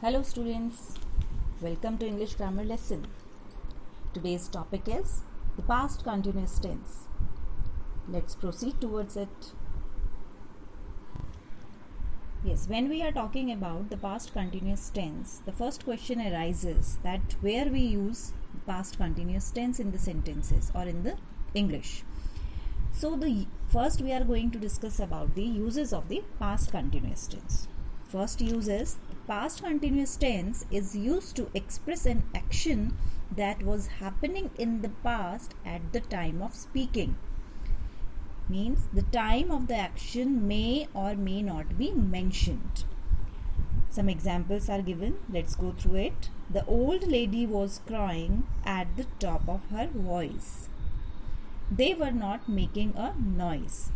Hello students, welcome to English grammar lesson. Today's topic is the past continuous tense. Let's proceed towards it. Yes, when we are talking about the past continuous tense, the first question arises that where we use past continuous tense in the sentences or in the English. So the first we are going to discuss about the uses of the past continuous tense. First use is past continuous tense is used to express an action that was happening in the past at the time of speaking. Means the time of the action may or may not be mentioned. Some examples are given. Let's go through it. The old lady was crying at the top of her voice. They were not making a noise.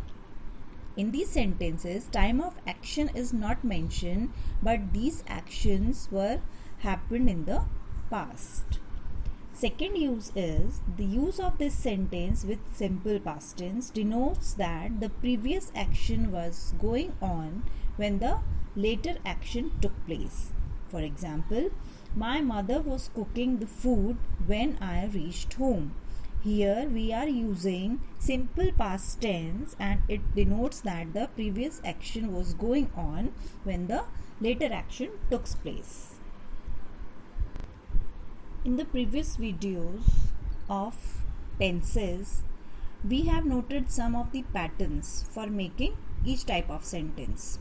In these sentences, time of action is not mentioned, but these actions were happened in the past. Second use is the use of this sentence with simple past tense denotes that the previous action was going on when the later action took place. For example, my mother was cooking the food when I reached home. Here we are using simple past tense and it denotes that the previous action was going on when the later action took place. In the previous videos of tenses, we have noted some of the patterns for making each type of sentence.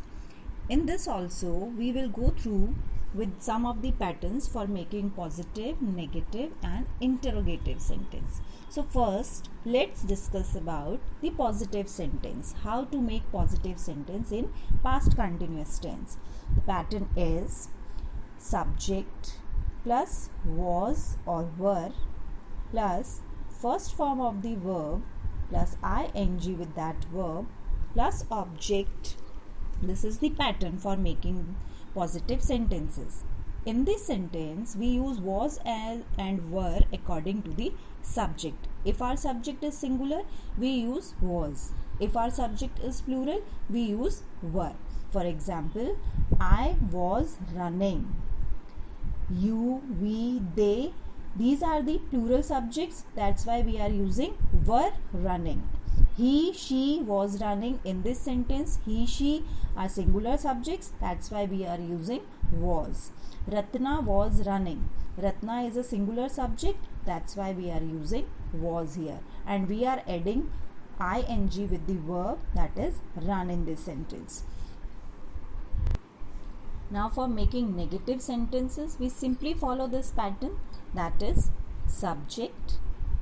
In this also, we will go through with some of the patterns for making positive, negative and interrogative sentence. So first, let's discuss about the positive sentence. How to make positive sentence in past continuous tense. The pattern is subject plus was or were plus first form of the verb plus ing with that verb plus object. This is the pattern for making positive sentences. In this sentence, we use was and were according to the subject. If our subject is singular, we use was. If our subject is plural, we use were. For example, I was running. You, we, they. These are the plural subjects. That's why we are using were running. He, she was running. In this sentence, he, she are singular subjects. That's why we are using was. Ratna was running. Ratna is a singular subject. That's why we are using was here. And we are adding ing with the verb that is run in this sentence. Now for making negative sentences, we simply follow this pattern. That is subject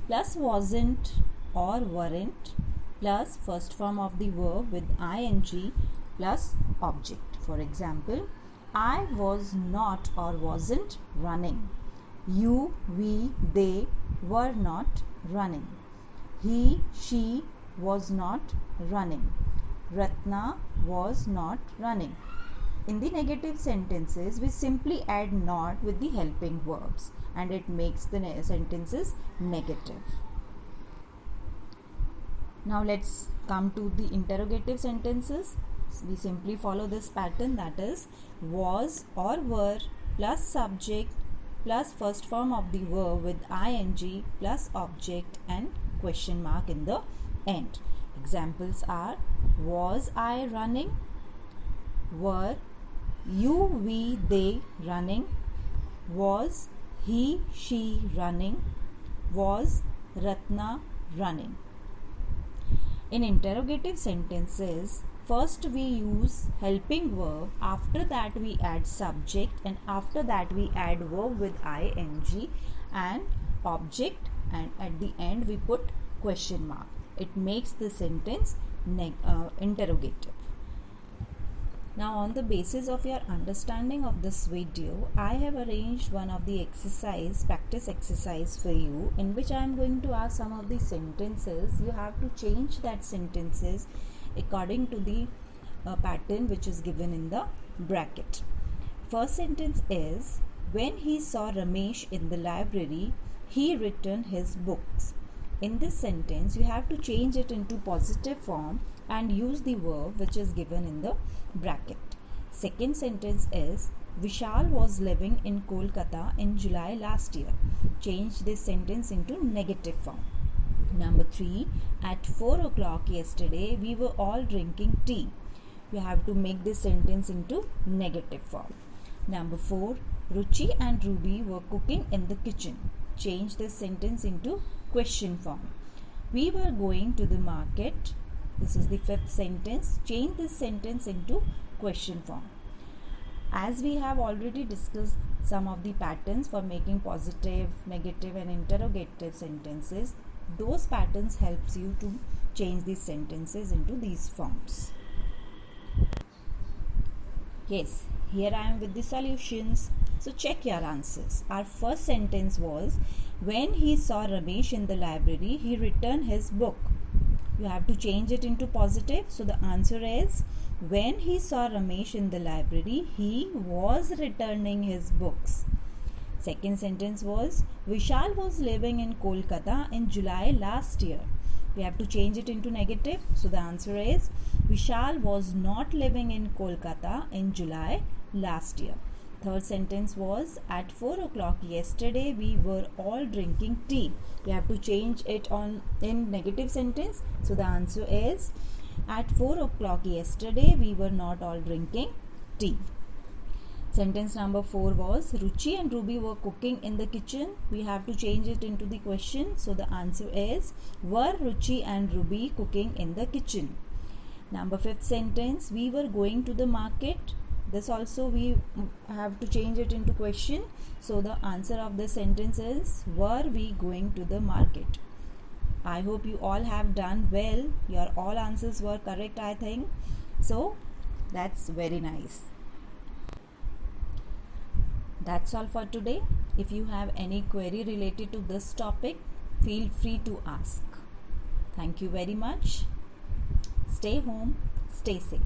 plus wasn't or weren't plus first form of the verb with ing plus object. For example, I was not or wasn't running. You, we, they were not running. He, she was not running. Ratna was not running. In the negative sentences, we simply add not with the helping verbs and it makes the sentences negative. Now let's come to the interrogative sentences. We simply follow this pattern, that is was or were plus subject plus first form of the verb with ing plus object and question mark in the end. Examples are was I running, were you, we, they running, was he, she running, was Ratna running. In interrogative sentences, first we use helping verb, after that we add subject and after that we add verb with ing and object and at the end we put question mark. It makes the sentence interrogative. Now on the basis of your understanding of this video, I have arranged one of the practice exercise for you in which I am going to ask some of the sentences. You have to change that sentences according to the pattern which is given in the bracket. First sentence is, when he saw Ramesh in the library, he returned his books. In this sentence, you have to change it into positive form and use the verb which is given in the bracket. Second sentence is, Vishal was living in Kolkata in July last year. Change this sentence into negative form. Number 3, at 4 o'clock yesterday, we were all drinking tea. You have to make this sentence into negative form. Number 4, Ruchi and Ruby were cooking in the kitchen. Change this sentence into question form. We were going to the market. This is the 5th sentence. Change this sentence into question form. As we have already discussed some of the patterns for making positive, negative and interrogative sentences, those patterns helps you to change these sentences into these forms. Yes, here I am with the solutions. So check your answers. Our first sentence was, when he saw Ramesh in the library, he returned his book. You have to change it into positive. So the answer is, when he saw Ramesh in the library, he was returning his books. Second sentence was, Vishal was living in Kolkata in July last year. We have to change it into negative. So the answer is, Vishal was not living in Kolkata in July last year. Third sentence was, at 4 o'clock yesterday, we were all drinking tea. We have to change it in negative sentence. So the answer is, at 4 o'clock yesterday, we were not all drinking tea. Sentence number 4 was, Ruchi and Ruby were cooking in the kitchen. We have to change it into the question. So the answer is, were Ruchi and Ruby cooking in the kitchen? Number 5th sentence, we were going to the market. This also we have to change it into question. So the answer of the sentence is, were we going to the market? I hope you all have done well. Your all answers were correct, I think. So that's very nice. That's all for today. If you have any query related to this topic, feel free to ask. Thank you very much. Stay home, stay safe.